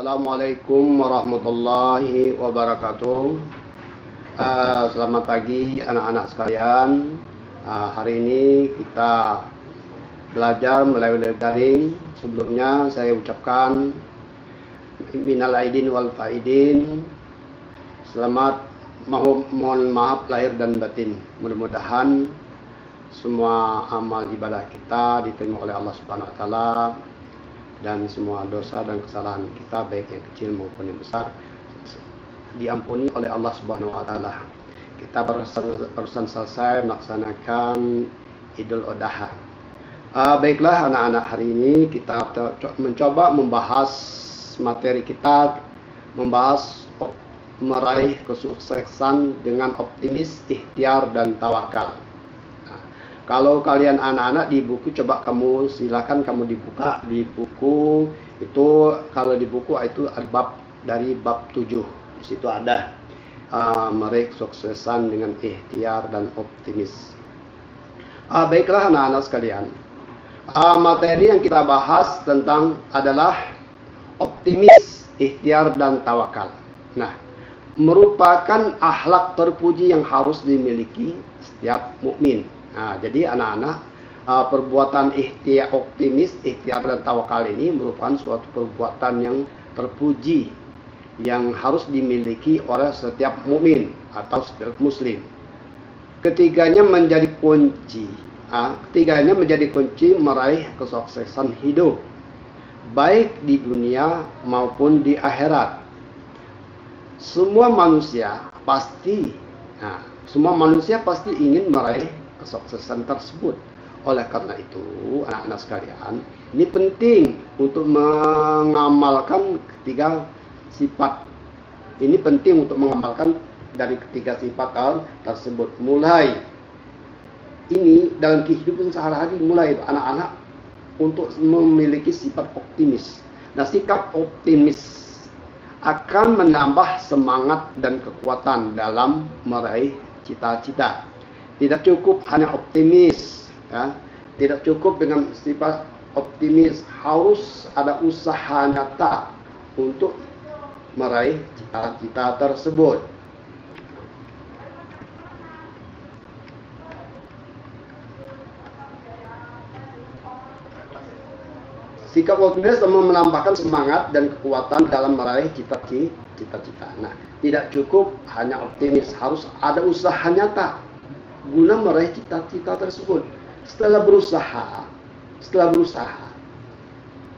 Assalamualaikum warahmatullahi wabarakatuh. Selamat pagi anak-anak sekalian. Hari ini kita belajar melalui daring. Sebelumnya saya ucapkan minal aidin wal faidin. Selamat, mohon maaf lahir dan batin. Mudah-mudahan semua amal ibadah kita diterima oleh Allah Subhanahu wa taala, dan semua dosa dan kesalahan kita baik yang kecil maupun yang besar diampuni oleh Allah Subhanahu wa taala. Kita barusan selesai melaksanakan Idul Adha. Baiklah anak-anak, hari ini kita mencoba membahas materi kita, membahas meraih kesuksesan dengan optimis, ikhtiar dan tawakal. Kalau kalian anak-anak di buku, coba silakan kamu dibuka di buku itu. Kalau di buku itu ada dari bab 7. Di situ ada meraih kesuksesan dengan ikhtiar dan optimis. Baiklah anak-anak sekalian, materi yang kita bahas tentang adalah optimis, ikhtiar dan tawakal. Nah, merupakan akhlak terpuji yang harus dimiliki setiap mukmin. Jadi anak-anak, perbuatan ikhtiar, optimis, ikhtiar dan tawakal ini merupakan suatu perbuatan yang terpuji yang harus dimiliki oleh setiap mukmin atau setiap muslim. Ketiganya menjadi kunci meraih kesuksesan hidup, baik di dunia maupun di akhirat. Semua manusia pasti ingin meraih kesuksesan tersebut. Oleh karena itu, anak-anak sekalian, ini penting untuk mengamalkan ketiga sifat. Ini penting untuk mengamalkan dari ketiga sifat tersebut. Mulai ini dalam kehidupan sehari-hari, mulai anak-anak untuk memiliki sifat optimis. Nah, sikap optimis akan menambah semangat dan kekuatan dalam meraih cita-cita. Tidak cukup hanya optimis, ya. Tidak cukup dengan sifat optimis, harus ada usaha nyata untuk meraih cita-cita tersebut. Sikap optimis menambahkan semangat dan kekuatan dalam meraih cita-cita. Nah, tidak cukup hanya optimis, harus ada usaha nyata guna meraih cita-cita tersebut. Setelah berusaha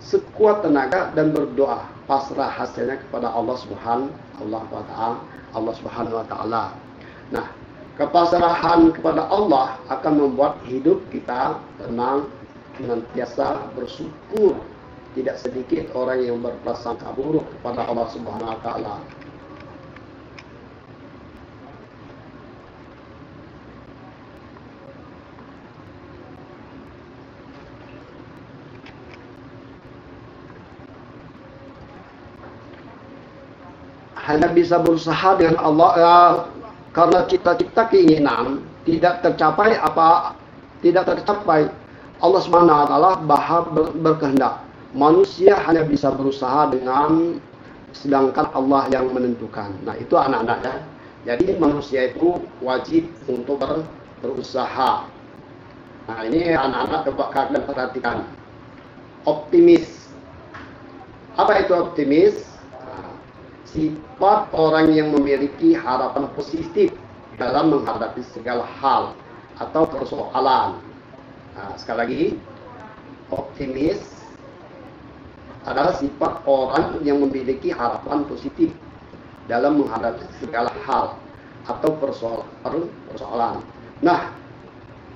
sekuat tenaga dan berdoa, pasrah hasilnya kepada Allah Subhanahu wa taala. Nah, kepasrahan kepada Allah akan membuat hidup kita tenang, senantiasa bersyukur. Tidak sedikit orang yang berprasangka buruk kepada Allah Subhanahu wa taala. Hanya bisa berusaha dengan Allah, karena cita-cita keinginan tidak tercapai, Allah Subhanahu wa taala berkehendak. Manusia hanya bisa berusaha sedangkan Allah yang menentukan. Nah, itu anak-anak ya. Jadi manusia itu wajib untuk berusaha. Nah, ini anak-anak coba kalian perhatikan. Optimis. Apa itu optimis? Sifat orang yang memiliki harapan positif dalam menghadapi segala hal atau persoalan. Nah, sekali lagi, optimis adalah sifat orang yang memiliki harapan positif dalam menghadapi segala hal atau persoalan. Nah,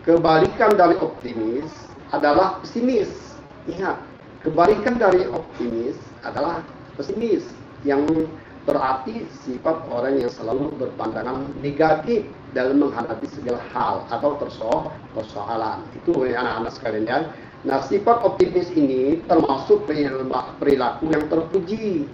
kebalikan dari optimis adalah pesimis. Ingat, kebalikan dari optimis adalah pesimis, yang berarti sifat orang yang selalu berpandangan negatif dalam menghadapi segala hal atau persoalan. Itu ya anak-anak sekalian ya. Nah, sifat optimis ini termasuk perilaku yang terpuji.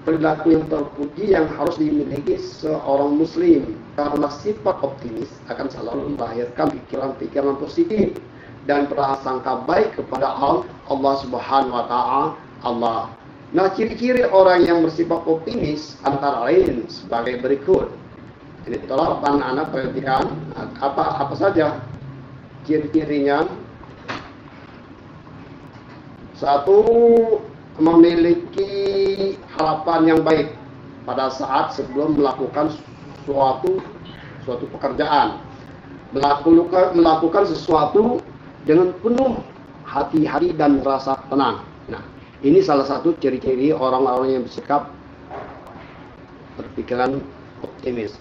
Perilaku yang terpuji yang harus dimiliki seorang muslim. Karena sifat optimis akan selalu melahirkan pikiran-pikiran positif dan prasangka baik kepada Allah Subhanahu wa taala. Nah, ciri-ciri orang yang bersifat optimis antara lain sebagai berikut. Ini tolong anak-anak perhatikan apa saja ciri-cirinya. Satu, memiliki harapan yang baik pada saat sebelum melakukan suatu pekerjaan. Melakukan sesuatu dengan penuh hati-hati dan rasa tenang. Nah, ini salah satu ciri-ciri orang-orang yang bersikap berpikiran optimis.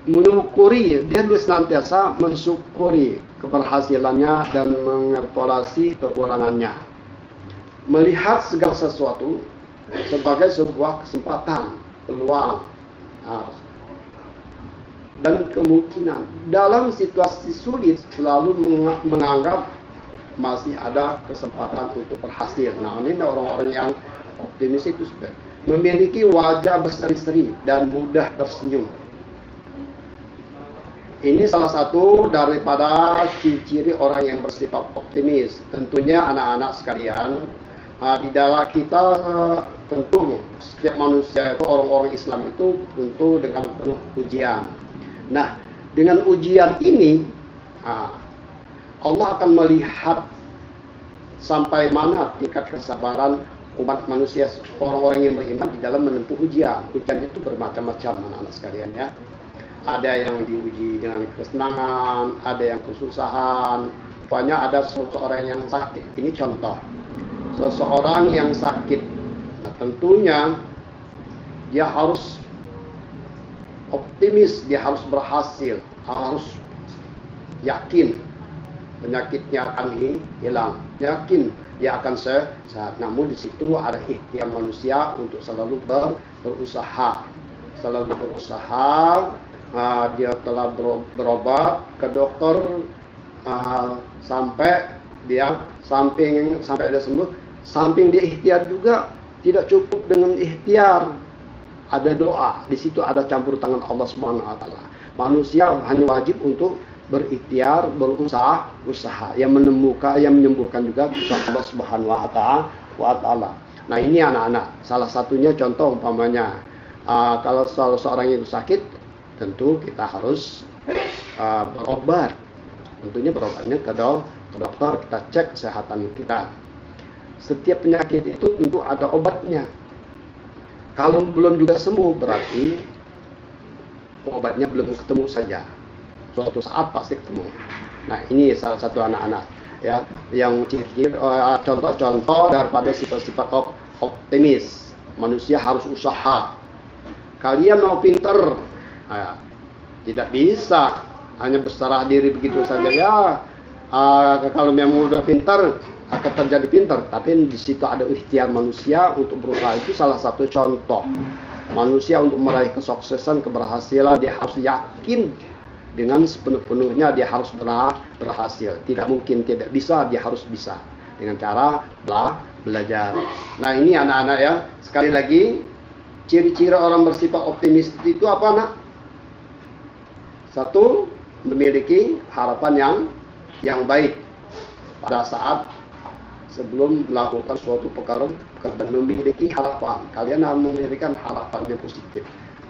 Mensyukuri, dia senantiasa mensyukuri keberhasilannya dan mengevaluasi kekurangannya. Melihat segala sesuatu sebagai sebuah kesempatan, peluang, dan kemungkinan. Dalam situasi sulit selalu menganggap masih ada kesempatan untuk berhasil. Nah, ini orang-orang yang optimis itu memiliki wajah berseri-seri dan mudah tersenyum. Ini salah satu daripada ciri-ciri orang yang bersifat optimis. Tentunya anak-anak sekalian, di dalam kita tentu setiap manusia itu, orang-orang Islam itu tentu dengan penuh ujian. Nah, dengan ujian ini Allah akan melihat sampai mana tingkat kesabaran umat manusia, orang-orang yang beriman di dalam menempuh ujian. Ujian itu bermacam-macam anak-anak sekalian ya. Ada yang diuji dengan kesenangan, ada yang kesusahan. Pokoknya ada seseorang yang sakit. Ini contoh. Seseorang yang sakit. Nah, tentunya dia harus optimis, dia harus berhasil, harus yakin penyakitnya akan hilang, yakin dia akan sehat. Namun di situ ada ikhtiar manusia untuk selalu berusaha, dia telah berobat ke dokter sampai dia sembuh. Samping dia ikhtiar juga tidak cukup dengan ikhtiar, ada doa. Di situ ada campur tangan Allah Subhanahu wa taala. Manusia hanya wajib untuk berikhtiar, berusaha. Yang menyembuhkan juga Allah Subhanahu wa taala. Nah, ini anak-anak, salah satunya contoh umpamanya kalau seorang itu sakit, tentu kita harus berobat. Tentunya berobatnya ke dokter, kita cek kesehatan kita. Setiap penyakit itu tentu ada obatnya. Kalau belum juga sembuh, berarti obatnya belum ketemu saja. Suatu saat pasti ketemu. Nah, ini salah satu anak-anak ya yang ciri-ciri contoh-contoh daripada sifat-sifat optimis. Manusia harus usaha. Kalian mau pinter, tidak bisa hanya berserah diri begitu saja ya. Kalau memang udah pinter akan terjadi pinter, tapi di situ ada ikhtiar manusia untuk berusaha. Itu salah satu contoh manusia untuk meraih kesuksesan, keberhasilan. Dia harus yakin dengan sepenuh-penuhnya dia harus berhasil. Tidak mungkin tidak bisa, dia harus bisa dengan cara belajar. Nah, ini anak-anak ya, sekali lagi ciri-ciri orang bersifat optimis itu apa, nak? Satu, memiliki harapan yang baik pada saat sebelum melakukan suatu pekerjaan, memiliki harapan. Kalian harus memiliki harapan yang positif.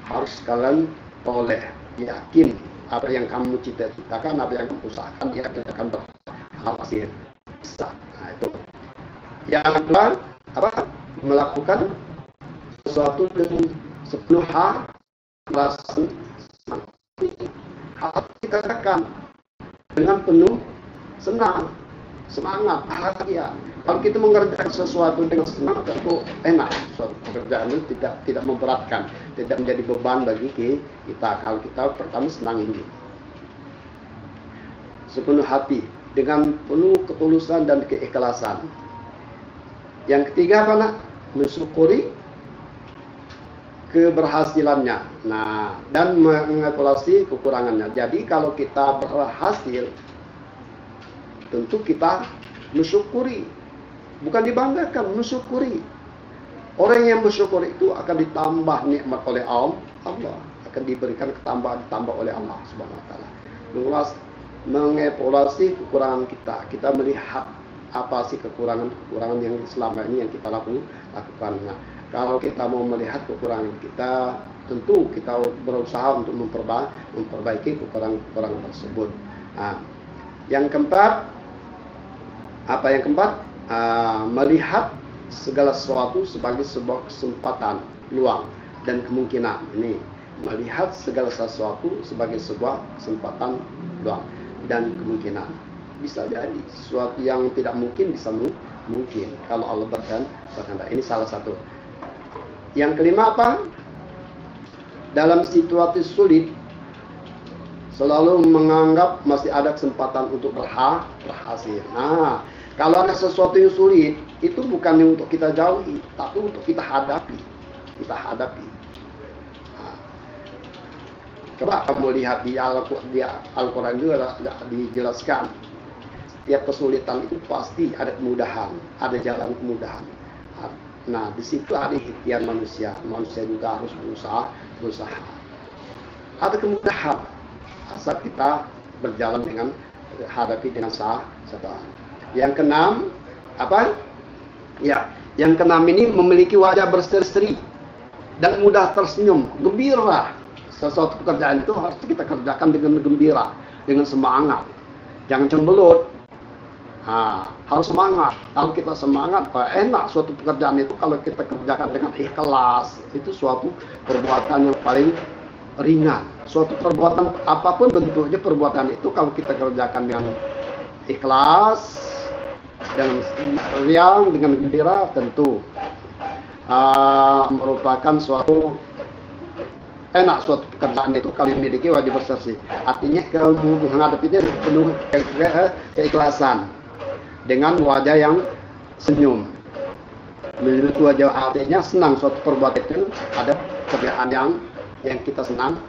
Harus kalian boleh yakin apa yang kamu cita-citakan, apa yang kamu usahakan, dia akan berhasil. Bisa. Nah, itu. Yang kedua, melakukan sesuatu dengan sepenuh rasa harus dikatakan dengan penuh semangat, bahagia. Kalau kita mengerjakan sesuatu dengan semangat, itu enak. Suatu pekerjaan itu tidak memberatkan, tidak menjadi beban bagi kita. Kalau kita pertama senang ini, sepenuh hati, dengan penuh ketulusan dan keikhlasan. Yang ketiga apa, nak? Mensyukuri keberhasilannya. Nah, dan mengevaluasi kekurangannya. Jadi kalau kita berhasil, tentu kita mensyukuri, bukan dibanggakan, mensyukuri. Orang yang bersyukur itu akan ditambah nikmat oleh Allah, akan diberikan ditambah oleh Allah Subhanahu wa taala. Mengevaluasi kekurangan kita melihat apa sih kekurangan yang selama ini yang kita lakukan. Nah, kalau kita mau melihat kekurangan kita, tentu kita berusaha untuk memperbaiki kekurangan tersebut. Nah, yang keempat, melihat segala sesuatu sebagai sebuah kesempatan, peluang, dan kemungkinan. Ini melihat segala sesuatu sebagai sebuah kesempatan, peluang, dan kemungkinan. Bisa jadi sesuatu yang tidak mungkin bisa mungkin kalau Allah berkehendak. Ini salah satu. Yang kelima apa? Dalam situasi sulit selalu menganggap masih ada kesempatan untuk berhasil. Nah, kalau ada sesuatu yang sulit, itu bukan untuk kita jauhi, tapi untuk kita hadapi. Nah, coba kamu lihat di Al-Quran juga dijelaskan. Setiap kesulitan itu pasti ada kemudahan, ada jalan kemudahan. Nah, di situ ada ikhtiar manusia. Manusia juga harus berusaha. Ada kemudahan asal kita berjalan dengan hadapi dengan sabar. Yang keenam apa? Ya, yang keenam ini memiliki wajah berseri-seri dan mudah tersenyum, gembira. Sesuatu pekerjaan itu harus kita kerjakan dengan gembira, dengan semangat. Jangan cemberut. Nah, harus semangat. Kalau kita semangat, enak suatu pekerjaan itu kalau kita kerjakan dengan ikhlas. Itu suatu perbuatan yang paling ringan. Suatu perbuatan apapun bentuknya perbuatan itu kalau kita kerjakan dengan ikhlas dan riang dengan gembira tentu merupakan suatu enak. Suatu pekerjaan itu kalau memiliki wajah berseri. Artinya menghadapinya penuh keikhlasan dengan wajah yang senyum. Memiliki wajah artinya senang suatu perbuatan itu ada kerjaan yang kita senangi,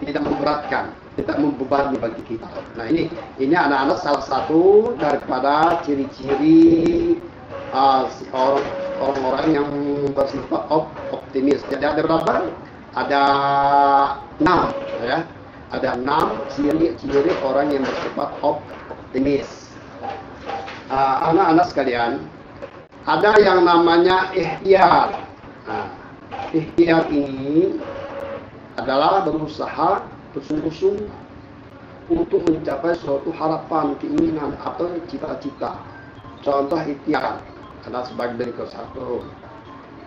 tidak memberatkan, tidak membebani bagi kita. Nah, ini anak-anak salah satu daripada ciri-ciri orang-orang yang bersifat optimis. Jadi ada berapa? Ada 6, ya. Ada 6 ciri orang yang bersifat optimis. Anak-anak sekalian, ada yang namanya ikhtiar. Nah, ikhtiar ini adalah berusaha bersungguh-sungguh untuk mencapai suatu harapan, keinginan atau cita-cita. Contoh ikhtiar adalah sebagai berikut. Satu,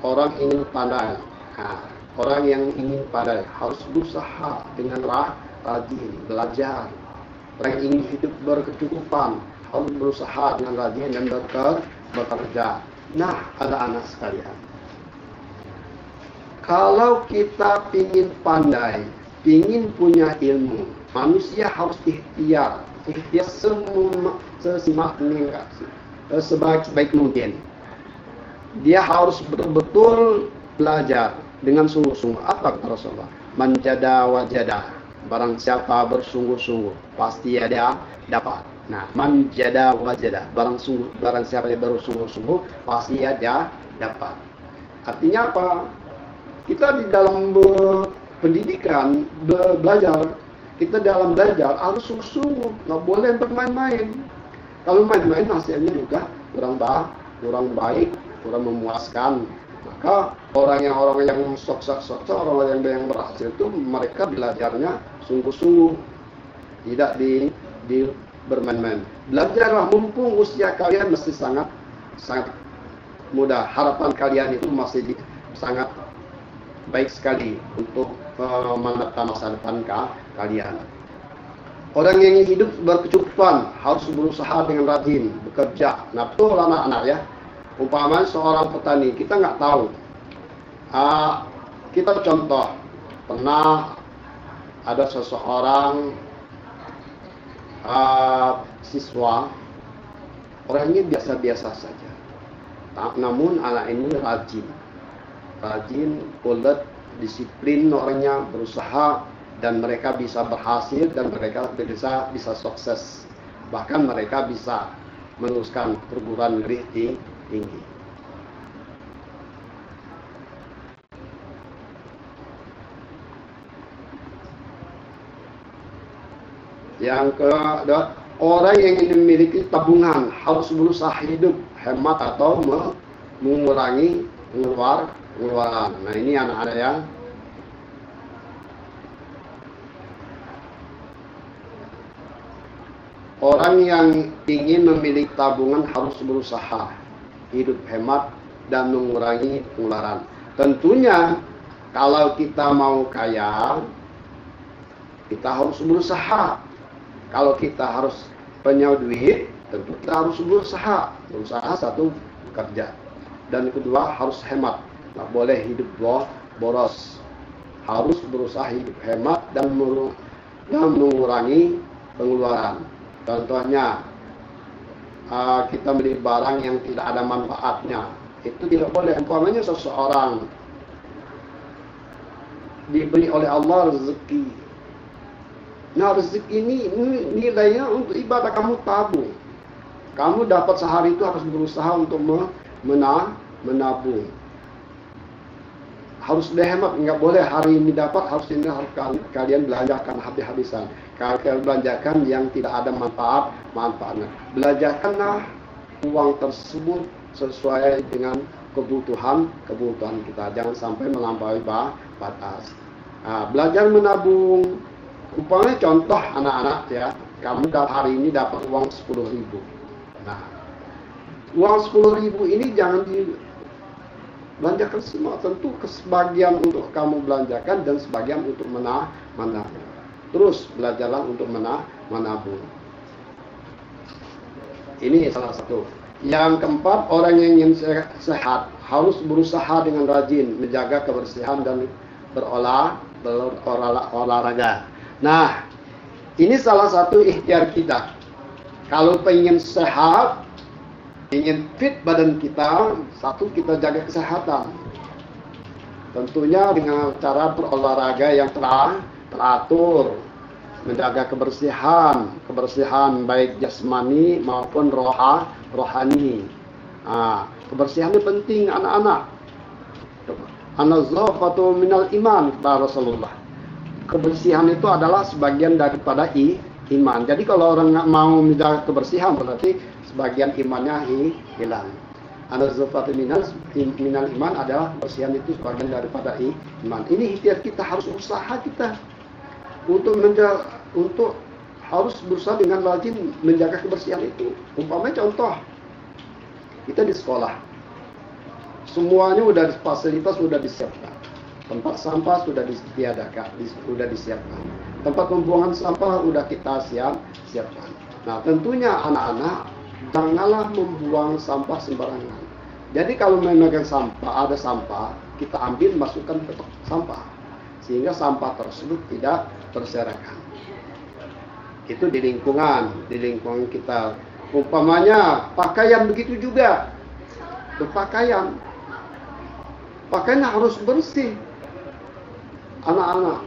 orang ingin pandai. Nah, orang yang ingin pandai harus berusaha dengan rajin belajar. Orang yang ingin hidup berkecukupan harus berusaha dengan rajin dan bekerja. Nah, anak-anak sekalian, kalau kita ingin pandai, ingin punya ilmu, manusia harus ikhtiar sebaik mungkin. Dia harus betul-betul belajar dengan sungguh-sungguh. Apa kata Rasulullah? Manjada wajada. Barang siapa bersungguh-sungguh, pasti ada dapat. Nah, manjada wajada. Barang siapa yang bersungguh-sungguh, pasti ada dapat. Artinya apa? Kita di dalam pendidikan, belajar, kita dalam belajar harus sungguh-sungguh, nggak boleh bermain-main. Kalau main-main hasilnya juga kurang baik, kurang memuaskan. Maka orang yang sukses, orang yang berhasil itu mereka belajarnya sungguh-sungguh, tidak di bermain-main. Belajarlah mumpung usia kalian masih sangat muda. Harapan kalian itu masih sangat baik sekali untuk menata masa depan kalian. Orang yang hidup berkecukupan harus berusaha dengan rajin, bekerja. Nah, betul anak-anak ya. Umpamanya seorang petani, kita nggak tahu. Kita contoh, pernah ada seseorang siswa, orangnya biasa-biasa saja. Namun anak ini rajin, ulet, disiplin orangnya, berusaha, dan mereka bisa berhasil dan mereka bisa sukses. Bahkan mereka bisa meneruskan perguruan negeri tinggi. Yang kedua, Orang yang ingin memiliki tabungan harus berusaha hidup hemat atau mengurangi pengeluaran. Nah ini anak-anak ya. Orang yang ingin memiliki tabungan harus berusaha hidup hemat dan mengurangi pengeluaran. Tentunya kalau kita mau kaya, kita harus berusaha. Kalau kita harus punya duit, tentu kita harus berusaha. Berusaha satu, bekerja. Dan kedua, harus hemat. Nggak boleh hidup boros. Harus berusaha hidup hemat dan mengurangi pengeluaran. Contohnya, kita beli barang yang tidak ada manfaatnya. Itu tidak boleh. Umpamanya seseorang diberi oleh Allah rezeki. Nah rezeki ini nilainya untuk ibadah, kamu tabung. Kamu dapat sehari itu harus berusaha untuk menabung. Harus dihemat, nggak boleh hari ini dapat, harus kalian belanjakan habis-habisan. Kalian belanjakan yang tidak ada manfaatnya. Belanjakanlah uang tersebut sesuai dengan kebutuhan kita. Jangan sampai melampaui batas. Nah, belajar menabung. Umpamanya contoh anak-anak ya, kamu hari ini dapat uang 10.000. Nah, uang 10.000 ini jangan dibelanjakan semua. Tentu sebagian untuk kamu belanjakan dan sebagian untuk menabung. Terus belajarlah untuk menabung. Ini salah satu. Yang keempat, orang yang ingin sehat harus berusaha dengan rajin menjaga kebersihan dan berolahraga. Nah, ini salah satu ikhtiar kita. Kalau pengen sehat, ingin fit badan kita, satu kita jaga kesehatan. Tentunya dengan cara berolahraga yang teratur, menjaga kebersihan baik jasmani maupun rohani. Kebersihan itu penting anak-anak. An-nazafatu minal iman, kata Rasulullah. Kebersihan itu adalah sebagian daripada iman. Jadi kalau orang nggak mau menjaga kebersihan, berarti sebagian imannya hilang. An-nazafatu minal iman adalah kebersihan itu sebagian daripada iman. Ini ikhtiar kita, harus usaha kita untuk harus berusaha dengan rajin menjaga kebersihan itu. Umpamanya contoh, kita di sekolah, semuanya fasilitas sudah disiapkan. Tempat sampah sudah disiapkan. Tempat pembuangan sampah sudah kita siapkan. Nah, tentunya anak-anak janganlah membuang sampah sembarangan. Jadi kalau memegang sampah, ada sampah, kita ambil masukkan ke sampah, sehingga sampah tersebut tidak berserakan. Itu di lingkungan kita. Umpamanya pakaian begitu juga. Pakaian harus bersih. Anak-anak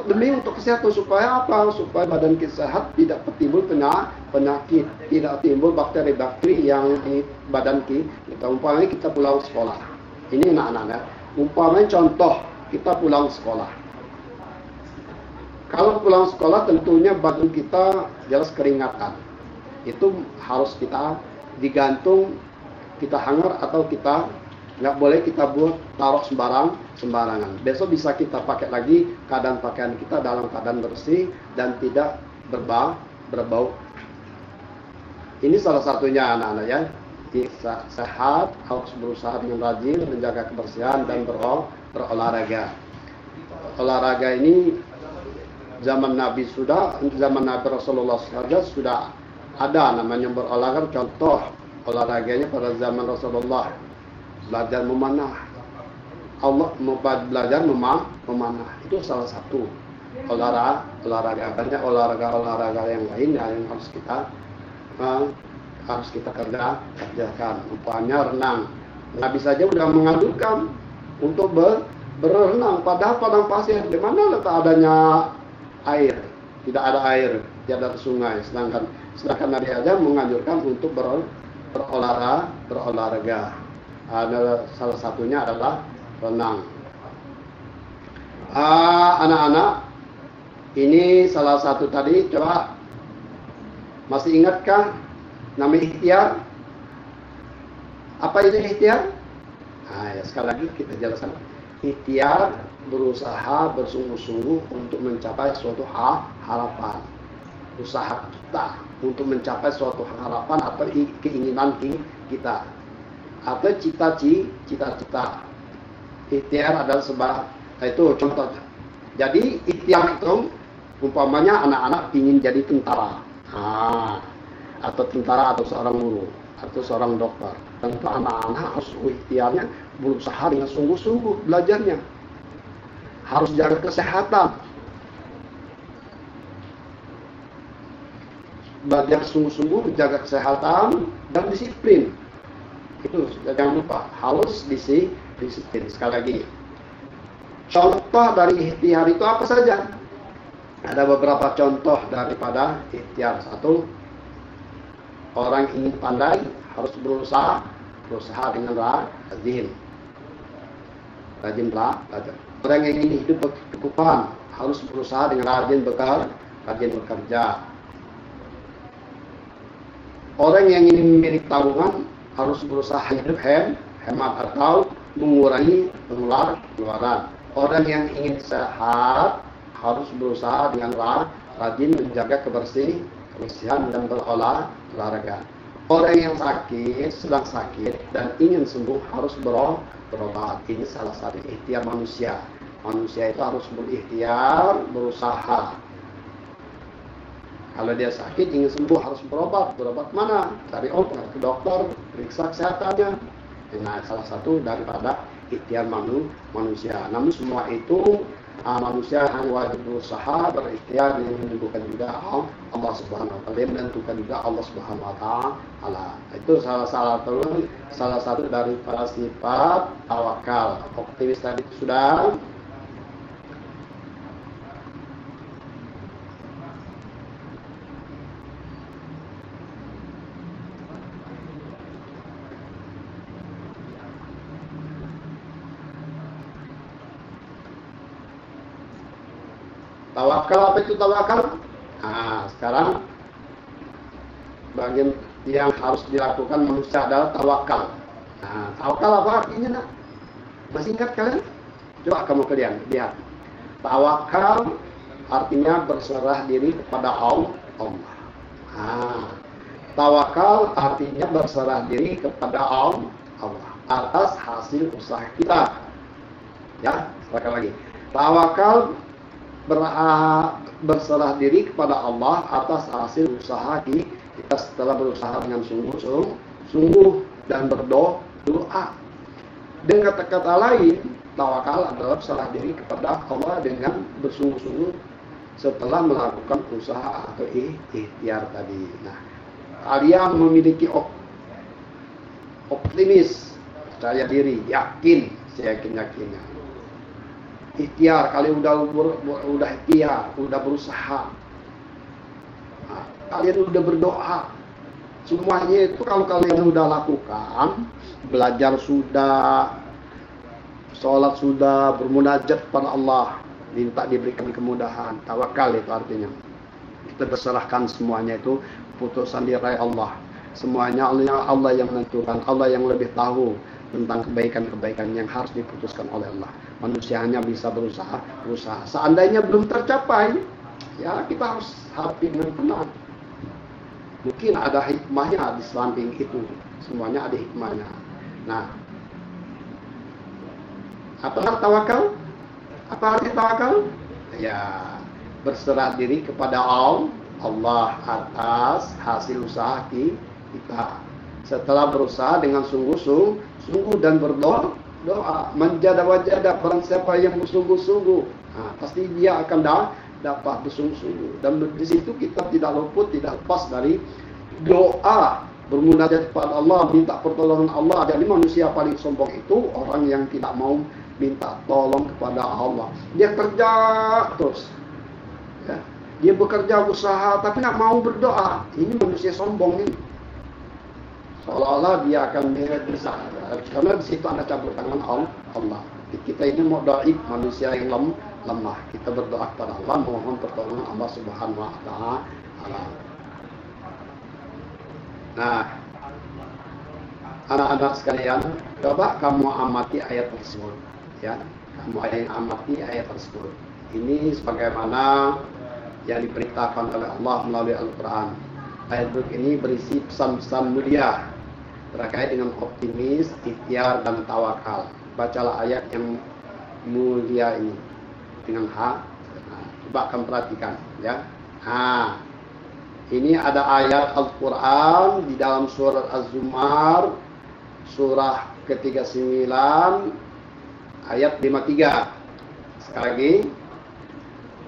demi kesehatan, supaya apa? Supaya badan kita sehat, tidak timbul penyakit, tidak timbul bakteri-bakteri yang di badan kita. Umpamanya kita pulang sekolah. Ini anak-anak. Umpamanya contoh, kita pulang sekolah. Kalau pulang sekolah tentunya badan kita jelas keringatan. Itu harus kita digantung, kita hangar atau kita nggak boleh kita taruh sembarangan. Besok bisa kita pakai lagi, keadaan pakaian kita dalam keadaan bersih dan tidak berbau. Ini salah satunya anak-anak ya. Sehat, harus berusaha dengan rajin menjaga kebersihan dan berolahraga. Olahraga ini zaman Nabi Rasulullah saja sudah ada namanya berolahraga. Contoh olahraganya pada zaman Rasulullah, belajar memanah. Allah belajar memanah. Itu salah satu olahraga. Banyak olahraga yang lain yang harus kita kerjakan. Umpamanya renang. Nabi saja sudah mengadukan untuk berenang. Padahal padang pasir, di mana letak adanya air? Tidak ada air, tidak ada sungai. Sedangkan Nabi aja menganjurkan untuk berolahraga. Ada salah satunya adalah renang. Anak-anak, ini salah satu tadi. Coba Masih ingatkah nama ikhtiar? Apa itu ikhtiar? Nah, ya, sekali lagi kita jelaskan. Ikhtiar berusaha bersungguh-sungguh untuk mencapai suatu harapan. Usaha kita untuk mencapai suatu harapan atau keinginan kita atau cita-cita. Ikhtiar adalah sebab itu contoh. Jadi ikhtiar itu umpamanya anak-anak ingin jadi tentara, atau tentara atau seorang guru atau seorang dokter. Tentu anak-anak harus ikhtiarnya berusaha dengan sungguh-sungguh belajarnya. Harus jaga kesehatan. Belajar sungguh-sungguh, jaga kesehatan dan disiplin. Itu jangan lupa, harus disiplin. Sekali lagi, contoh dari ikhtiar itu apa saja? Ada beberapa contoh daripada ikhtiar. Satu, orang ingin pandai harus berusaha dengan rajin belajar. Orang yang ingin hidup berkecukupan harus berusaha dengan rajin bekerja. Orang yang ingin memiliki tabungan harus berusaha hidup hemat atau mengurangi pengeluaran. Orang yang ingin sehat harus berusaha dengan rajin menjaga kebersihan dan berolahraga. Orang yang sedang sakit dan ingin sembuh harus berobat. Ini salah satu ikhtiar manusia. Manusia itu harus berikhtiar, berusaha. Kalau dia sakit ingin sembuh harus berobat. Berobat mana? Cari obat ke dokter, periksa kesehatannya. Nah, salah satu daripada ikhtiar manusia. Namun semua itu manusia hanya wajib berusaha, berikhtiar yang menentukan juga Allah Subhanahu wa taala, menentukan juga Allah Subhanahu wa taala. Itu salah satu dari para sifat tawakal. Optimis tadi sudah. Tawakal, apa itu tawakal? Nah, sekarang bagian yang harus dilakukan manusia adalah tawakal. Nah, tawakal apa artinya, nak? Masih ingat kalian? Coba kalian lihat. Tawakal artinya berserah diri kepada Allah. Tawakal artinya berserah diri kepada Allah atas hasil usaha kita. Ya, sekali lagi. Tawakal berserah diri kepada Allah atas hasil usaha kita setelah berusaha dengan sungguh dan berdoa. Dengan kata-kata lain, tawakal adalah berserah diri kepada Allah dengan bersungguh-sungguh setelah melakukan usaha atau ikhtiar tadi. Nah, kalian memiliki optimis, percaya diri, yakin, seyakin-yakinnya. Ikhtiar, kalian udah ikhtiar, udah berusaha. Nah, kalian udah berdoa. Semuanya itu kalau kalian udah lakukan, belajar sudah, sholat sudah, bermunajat kepada Allah, minta diberikan kemudahan. Tawakal itu artinya. Kita berserahkan semuanya itu putusan dari Allah. Semuanya Allah yang menentukan, Allah yang lebih tahu tentang kebaikan-kebaikan yang harus diputuskan oleh Allah. Manusia hanya bisa berusaha. Seandainya belum tercapai, ya kita harus hadapi dengan tenang. Mungkin ada hikmahnya di samping itu. Semuanya ada hikmahnya. Nah, apa tawakal? Apa arti tawakal? Ya, berserah diri kepada Allah atas hasil usaha kita. Setelah berusaha dengan sungguh dan berdoa, menjada-wajada, barang siapa yang bersungguh-sungguh, pasti dia akan dapat bersungguh-sungguh. Dan di situ kita tidak lepas dari doa, bermunajat kepada Allah, minta pertolongan Allah. Jadi manusia paling sombong itu orang yang tidak mau minta tolong kepada Allah. Dia kerja terus, ya. Dia bekerja, usaha, tapi tidak mau berdoa. Ini manusia sombong ini. Seolah-olah dia akan bisa, karena di situ ada campur tangan Allah. Kita ini mau doa manusia yang lemah. Kita berdoa kepada Allah, mohon pertolongan Allah Subhanahu wa taala. Nah, anak-anak sekalian, coba kamu amati ayat tersebut, ya. Kamu amati ayat tersebut. Ini sebagaimana yang diperintahkan oleh Allah melalui Al-Quran. Ayat ini berisi pesan-pesan mulia terkait dengan optimis, ikhtiar, dan tawakal. Bacalah ayat yang mulia ini dengan hak. Nah, coba kamu perhatikan, ya. Nah, ini ada ayat Al-Quran di dalam surat Az-Zumar, surah ke-39, ayat 53. Sekali lagi,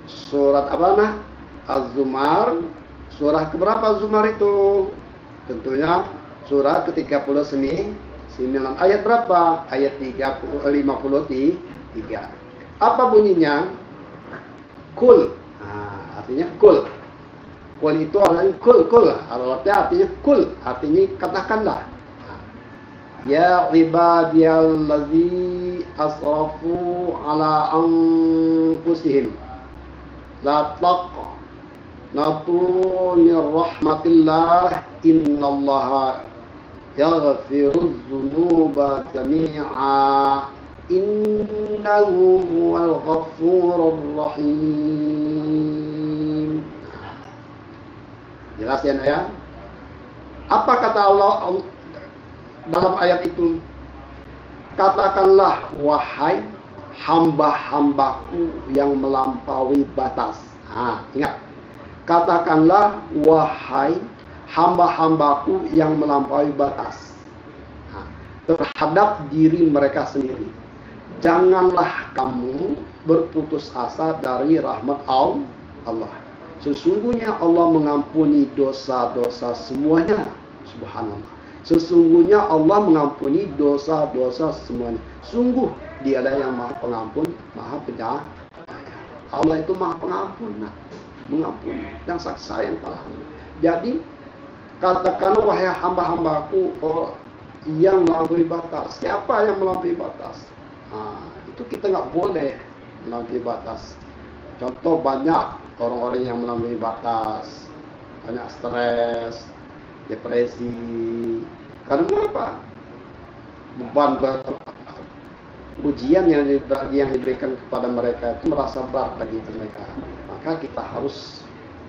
surat apa nah? Az-Zumar, surah keberapa Az-Zumar itu? Tentunya surah ke-39. Ayat berapa? Ayat 53. Apa bunyinya? Kul. Nah, artinya kul. Kul itu artinya kul. Artinya kul. Artinya katakanlah. Ya ibadiyallazi asrafu ala anfusihim la taqnatu min rahmatillah innallaha yaghfirudz dzunuba jami'a innahu huwal ghafurur rahim. Jelas ya? Apa kata Allah dalam ayat itu? Katakanlah wahai hamba-hambaku yang melampaui batas. Ingat. Katakanlah wahai hamba-hambaku yang melampaui batas terhadap diri mereka sendiri. Janganlah kamu berputus asa dari rahmat Allah. Sesungguhnya Allah mengampuni dosa-dosa semuanya. Subhanallah. Sesungguhnya Allah mengampuni dosa-dosa semuanya. Sungguh Dialah yang Maha Pengampun, Maha Penyayang. Allah itu Maha Pengampun, mengampuni dan sangat sayang pada hamba. Jadi katakan wahai hamba-hambaku yang melampaui batas. Siapa yang melampaui batas? Itu kita nggak boleh melampaui batas. Contoh banyak orang-orang yang melampaui batas, banyak stres, depresi. Karena apa? Beban ujian yang diberikan kepada mereka itu merasa berat bagi mereka. Maka kita harus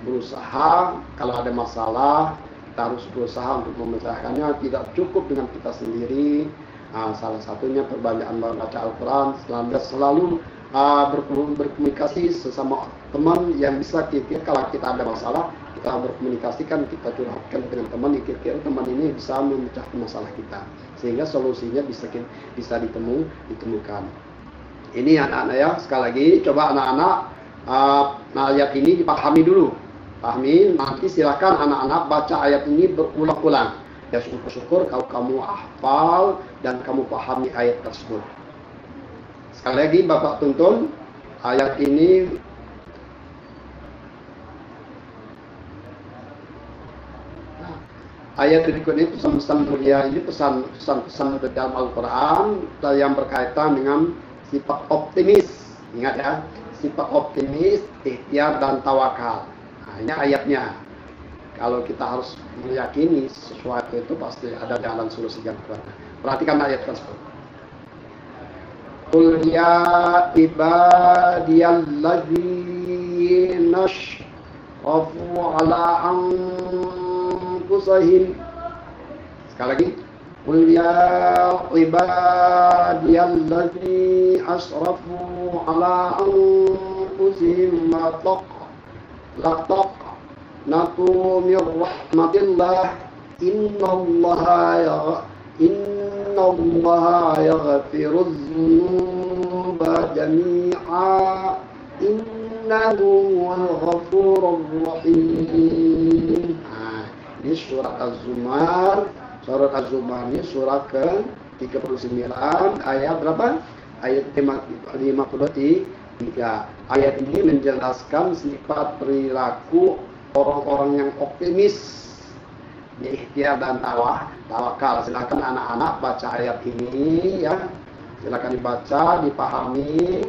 berusaha, kalau ada masalah, kita harus berusaha untuk memecahkannya. Tidak cukup dengan kita sendiri. Salah satunya perbanyakkan membaca Al-Quran, selalu berkomunikasi sesama teman yang bisa kira-kira kalau kita ada masalah, kita berkomunikasikan, kita curhatkan dengan teman yang kira-kira teman ini bisa memecahkan masalah kita, sehingga solusinya bisa ditemukan. Ini anak-anak ya, sekali lagi coba anak-anak ayat ini dipahami dulu. Pahami, nanti silakan anak-anak baca ayat ini berulang-ulang. Ya syukur-syukur kalau kamu hafal dan kamu pahami ayat tersebut. Sekali lagi Bapak tuntun ayat ini. Ayat berikutnya pesan-pesan mulia ini pesan-pesan dalam Al-Quran yang berkaitan dengan sifat optimis. Ingat ya, sifat optimis, ikhtiar dan tawakal. Ini ayatnya. Kalau kita harus meyakini sesuatu itu pasti ada jalan solusi yang kuat. Perhatikan ayat tersebut. Qul ya ibadiyalladzina asrafu ala anfusihim. Sekali lagi. Qul ya ibadiyalladzina asrafu ala anfusihim la taqnatu min rahmatillah innallaha yaghfirudz dzunuba jami'a innahu huwal ghafurur rahim. Ini surat Az-Zumar. Surat Az-Zumar ini surat ke-39 ayat berapa? Ayat 53. Ayat ini menjelaskan sifat perilaku orang-orang yang optimis, ikhtiar dan tawakal. Silakan anak-anak baca ayat ini ya. Silakan dibaca, dipahami.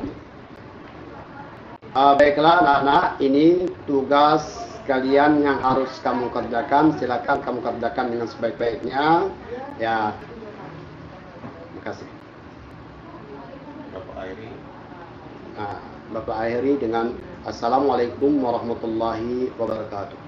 Baiklah anak-anak, ini tugas sekalian yang harus kamu kerjakan, silakan kamu kerjakan dengan sebaik-baiknya. Ya, terima kasih. Bapak akhiri dengan Assalamualaikum warahmatullahi wabarakatuh.